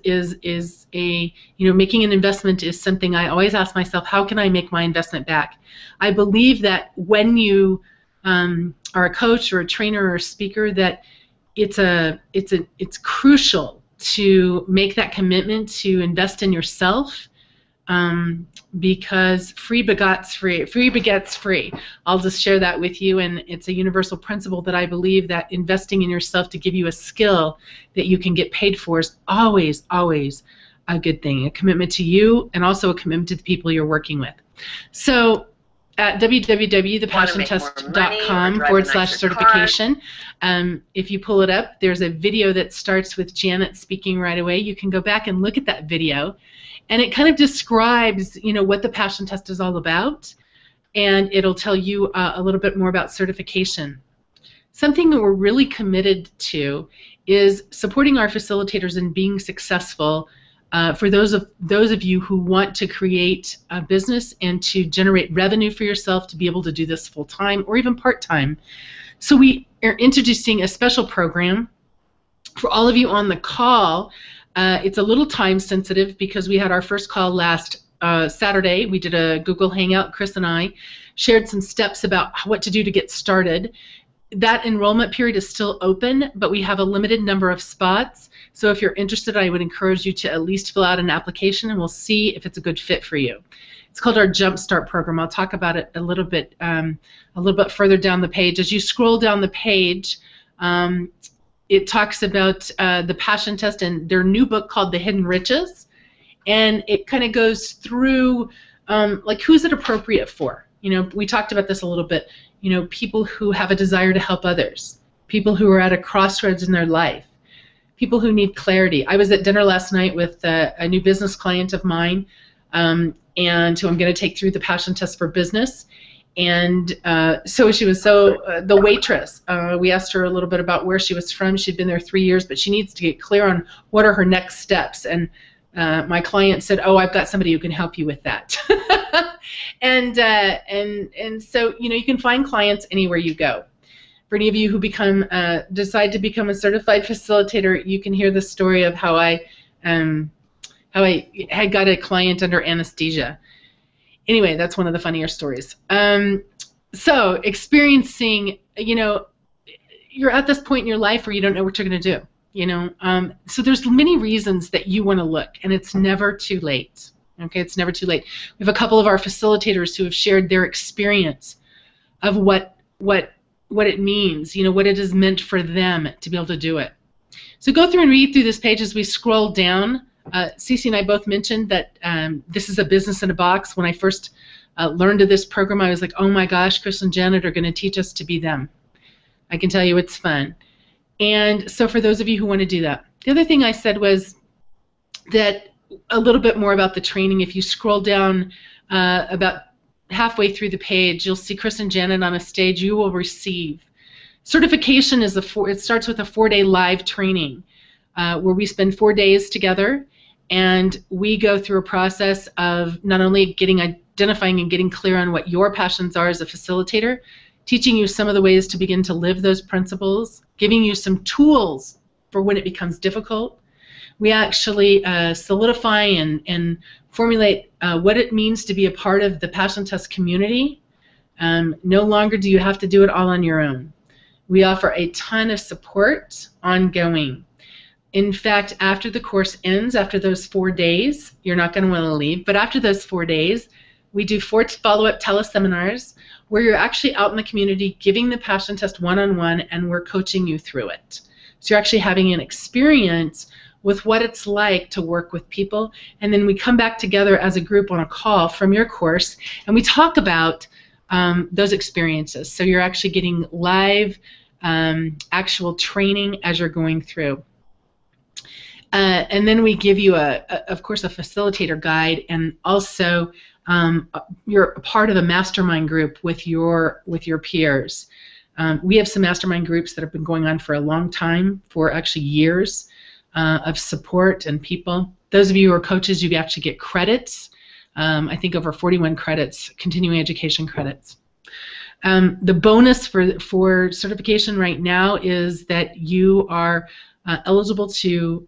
a, you know, making an investment is something I always ask myself, how can I make my investment back? I believe that when you are a coach or a trainer or a speaker, that it's crucial to make that commitment to invest in yourself, because free begets free. Free begets free. I'll just share that with you, and it's a universal principle that I believe that investing in yourself to give you a skill that you can get paid for is always, always a good thing. A commitment to you and also a commitment to the people you're working with. So at www.thepassiontest.com/certification, if you pull it up, there's a video that starts with Janet speaking right away. You can go back and look at that video. And it kind of describes, you know, what the Passion Test is all about, and it'll tell you a little bit more about certification. Something that we're really committed to is supporting our facilitators in being successful for those of you who want to create a business and to generate revenue for yourself to be able to do this full-time or even part-time. So we are introducing a special program for all of you on the call. It's a little time sensitive because we had our first call last Saturday. We did a Google Hangout. Chris and I shared some steps about what to do to get started. That enrollment period is still open, but we have a limited number of spots. So if you're interested, I would encourage you to at least fill out an application, and we'll see if it's a good fit for you. It's called our Jumpstart program. I'll talk about it a little bit further down the page. As you scroll down the page, it talks about the Passion Test and their new book called The Hidden Riches, and it kind of goes through like who's it appropriate for. You know, we talked about this a little bit. You know, people who have a desire to help others, people who are at a crossroads in their life, people who need clarity. I was at dinner last night with a new business client of mine, and who I'm going to take through the Passion Test for Business. And so she was the waitress. We asked her a little bit about where she was from. She'd been there 3 years, but she needs to get clear on what are her next steps. And my client said, "Oh, I've got somebody who can help you with that." and so, you know, you can find clients anywhere you go. For any of you who decide to become a certified facilitator, you can hear the story of how I had got a client under anesthesia. Anyway, that's one of the funnier stories. So experiencing, you know, you're at this point in your life where you don't know what you're going to do, you know. So there's many reasons that you want to look, and it's never too late. Okay, it's never too late. We have a couple of our facilitators who have shared their experience of what it means, you know, what it has meant for them to be able to do it. So go through and read through this page as we scroll down. Cece and I both mentioned that this is a business in a box. When I first learned of this program, I was like, oh my gosh, Chris and Janet are going to teach us to be them. I can tell you it's fun. And so for those of you who want to do that. The other thing I said was that a little bit more about the training. If you scroll down about halfway through the page, you'll see Chris and Janet on a stage. You will receive. Certification is it starts with a 4-day live training where we spend 4 days together, and we go through a process of not only identifying and getting clear on what your passions are as a facilitator, teaching you some of the ways to begin to live those principles, giving you some tools for when it becomes difficult. We actually solidify and formulate what it means to be a part of the Passion Test community. No longer do you have to do it all on your own. We offer a ton of support ongoing. In fact, after the course ends, after those 4 days, you're not going to want to leave, but after those 4 days, we do 4 follow-up teleseminars where you're actually out in the community giving the passion test one-on-one, and we're coaching you through it. So you're actually having an experience with what it's like to work with people, and then we come back together as a group on a call from your course, and we talk about those experiences. So you're actually getting live actual training as you're going through. And then we give you, of course, a facilitator guide, and also you're a part of a mastermind group with your peers. We have some mastermind groups that have been going on for a long time, for actually years of support and people. Those of you who are coaches, you actually get credits. I think over 41 credits, continuing education credits. The bonus for certification right now is that you are eligible to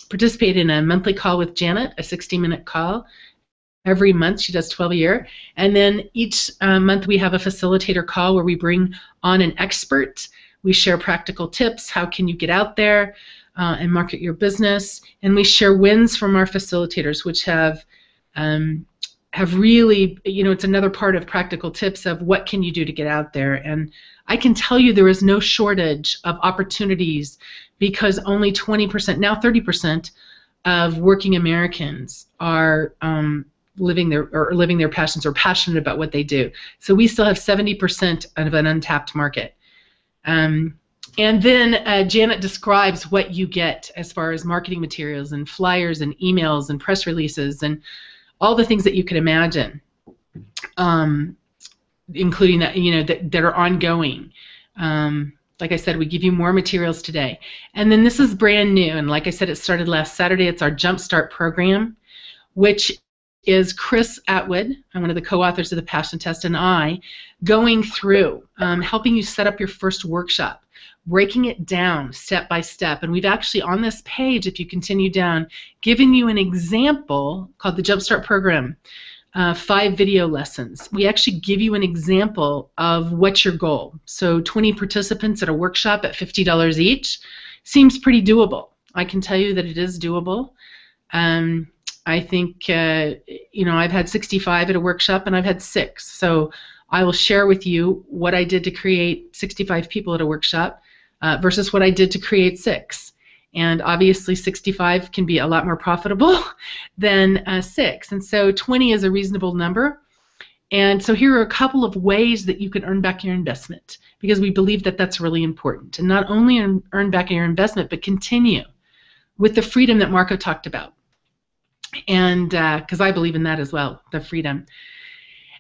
participate in a monthly call with Janet, a 60-minute call. Every month, she does 12 a year. And then each month we have a facilitator call where we bring on an expert. We share practical tips. How can you get out there and market your business? And we share wins from our facilitators, which have really, it's another part of practical tips of what can you do to get out there. And I can tell you there is no shortage of opportunities, because only 20%, now 30% of working Americans are living their passions, or passionate about what they do. So we still have 70% of an untapped market. And then Janet describes what you get as far as marketing materials and flyers and emails and press releases and all the things that you could imagine, including that are ongoing. Like I said, we give you more materials today. And then this is brand new, and like I said, it started last Saturday. It's our Jumpstart program, which is Chris Atwood, I'm one of the co-authors of the Passion Test, and I going through, helping you set up your first workshop, breaking it down step by step. And we've actually, on this page, if you continue down, given you an example called the Jumpstart program, 5 video lessons. We actually give you an example of what's your goal. So 20 participants at a workshop at $50 each seems pretty doable. I can tell you that it is doable. I think, I've had 65 at a workshop, and I've had 6. So I will share with you what I did to create 65 people at a workshop versus what I did to create 6. And obviously 65 can be a lot more profitable than 6. And so 20 is a reasonable number. And so here are a couple of ways that you can earn back your investment, because we believe that that's really important. And not only earn back your investment, but continue with the freedom that Marco talked about. And because I believe in that as well, the freedom.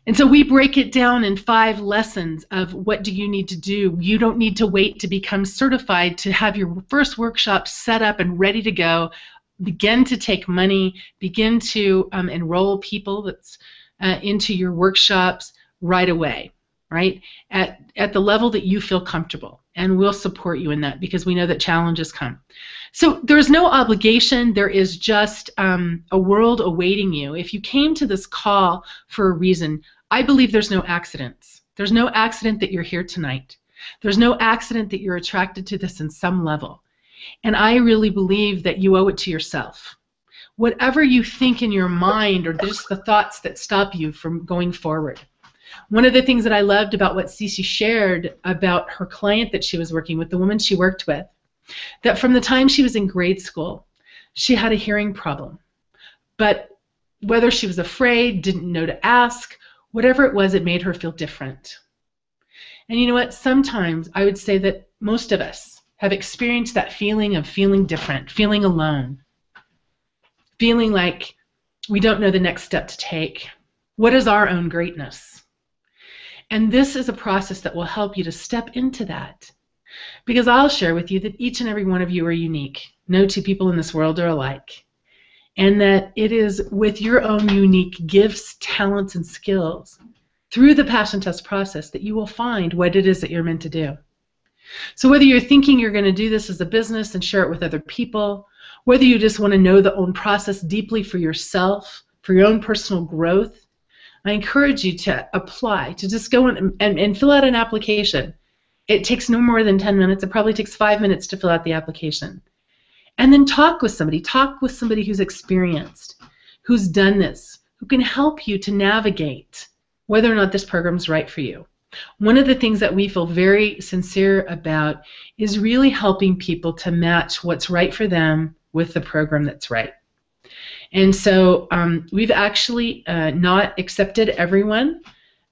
And so we break it down in 5 lessons of what do you need to do. You don't need to wait to become certified to have your first workshop set up and ready to go. Begin to take money, begin to enroll people that's into your workshops right away, right? At the level that you feel comfortable. And we'll support you in that, because we know that challenges come. So there's no obligation. There is just a world awaiting you. If you came to this call for a reason, I believe there's no accidents. There's no accident that you're here tonight. There's no accident that you're attracted to this in some level. And I really believe that you owe it to yourself. Whatever you think in your mind, or just the thoughts that stop you from going forward. One of the things that I loved about what Cece shared about her client that she was working with, the woman she worked with, that from the time she was in grade school, she had a hearing problem. But whether she was afraid, didn't know to ask, whatever it was, it made her feel different. And you know what? Sometimes I would say that most of us have experienced that feeling of feeling different, feeling alone, feeling like we don't know the next step to take. What is our own greatness? And this is a process that will help you to step into that. Because I'll share with you that each and every one of you are unique. No 2 people in this world are alike. And that it is with your own unique gifts, talents, and skills through the Passion Test process that you will find what it is that you're meant to do. So whether you're thinking you're going to do this as a business and share it with other people, whether you just want to know the own process deeply for yourself, for your own personal growth, I encourage you to apply, to just go in and fill out an application. It takes no more than 10 minutes. It probably takes 5 minutes to fill out the application. And then talk with somebody. Talk with somebody who's experienced, who's done this, who can help you to navigate whether or not this program's right for you. One of the things that we feel very sincere about is really helping people to match what's right for them with the program that's right. And so we've actually not accepted everyone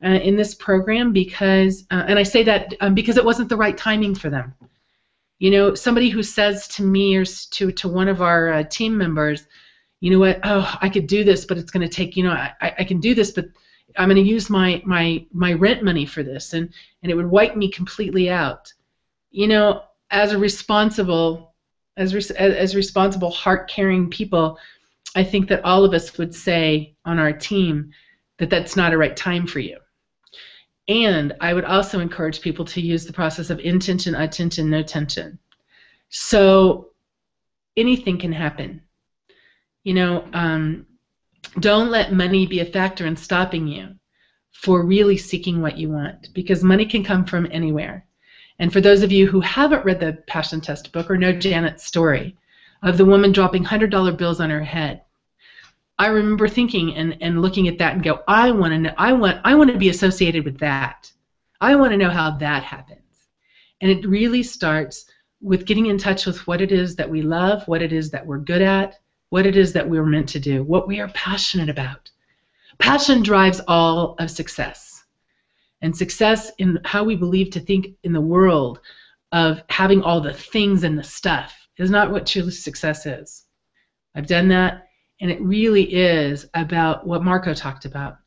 in this program because, and I say that because it wasn't the right timing for them. You know, somebody who says to me or to one of our team members, you know what, oh, I could do this, but it's going to take, you know, I can do this, but I'm going to use my rent money for this, and it would wipe me completely out. You know, as a responsible, as responsible, heart-caring people, I think that all of us would say on our team that that's not a right time for you. And I would also encourage people to use the process of intention, attention, no tension. So anything can happen. You know, don't let money be a factor in stopping you for really seeking what you want, because money can come from anywhere. And for those of you who haven't read the Passion Test book or know Janet's story of the woman dropping $100 bills on her head, I remember thinking and looking at that and go, I want to know, I want to be associated with that. I want to know how that happens. And it really starts with getting in touch with what it is that we love, what it is that we're good at, what it is that we're meant to do, what we are passionate about. Passion drives all of success. And success in how we believe to think in the world of having all the things and the stuff is not what true success is. I've done that, and it really is about what Marco talked about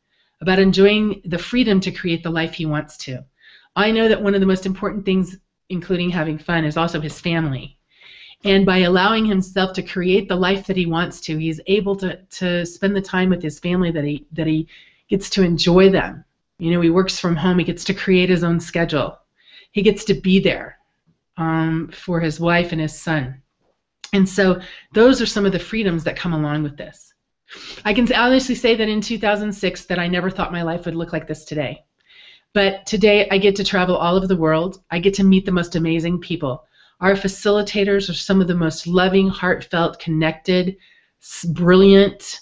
enjoying the freedom to create the life he wants to. I know that one of the most important things, including having fun, is also his family. And by allowing himself to create the life that he wants to, he's able to spend the time with his family that he gets to enjoy them. You know, he works from home. He gets to create his own schedule. He gets to be there for his wife and his son. And so those are some of the freedoms that come along with this. I can honestly say that in 2006 that I never thought my life would look like this today. But today I get to travel all over the world. I get to meet the most amazing people. Our facilitators are some of the most loving, heartfelt, connected, brilliant,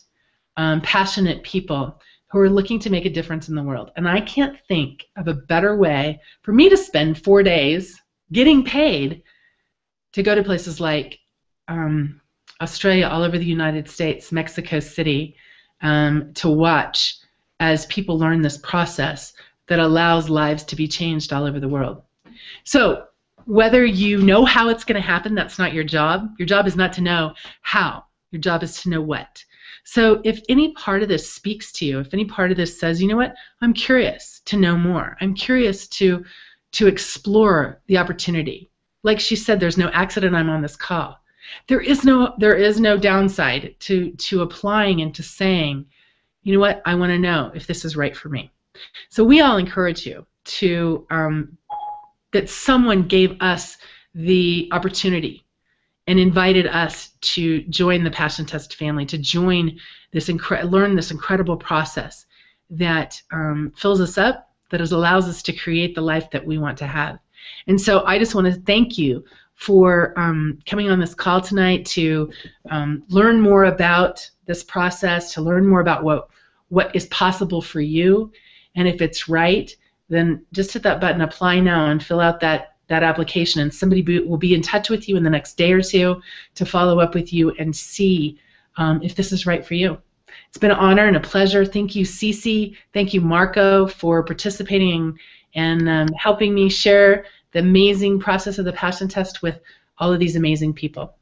passionate people who are looking to make a difference in the world. And I can't think of a better way for me to spend 4 days getting paid to go to places like Australia, all over the United States, Mexico City, to watch as people learn this process that allows lives to be changed all over the world. So whether you know how it's going to happen, that's not your job. Your job is not to know how. Your job is to know what. So if any part of this speaks to you, if any part of this says, you know what, I'm curious to know more. I'm curious to explore the opportunity. Like she said, there's no accident I'm on this call. There is no downside to applying and to saying, you know what, I want to know if this is right for me. So we all encourage you to that someone gave us the opportunity and invited us to join the Passion Test family, to join this learn this incredible process that fills us up, that allows us to create the life that we want to have. And so I just want to thank you for coming on this call tonight to learn more about this process, to learn more about what is possible for you, and if it's right, then just hit that button, apply now, and fill out that application, and somebody will be in touch with you in the next day or two to follow up with you and see if this is right for you. It's been an honor and a pleasure. Thank you, Cece. Thank you, Marco, for participating and helping me share the amazing process of the Passion Test with all of these amazing people.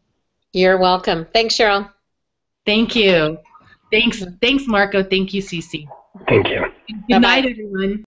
You're welcome. Thanks, Cheryl. Thank you. Thanks, Marco. Thank you, Cece. Thank you. Good night, everyone.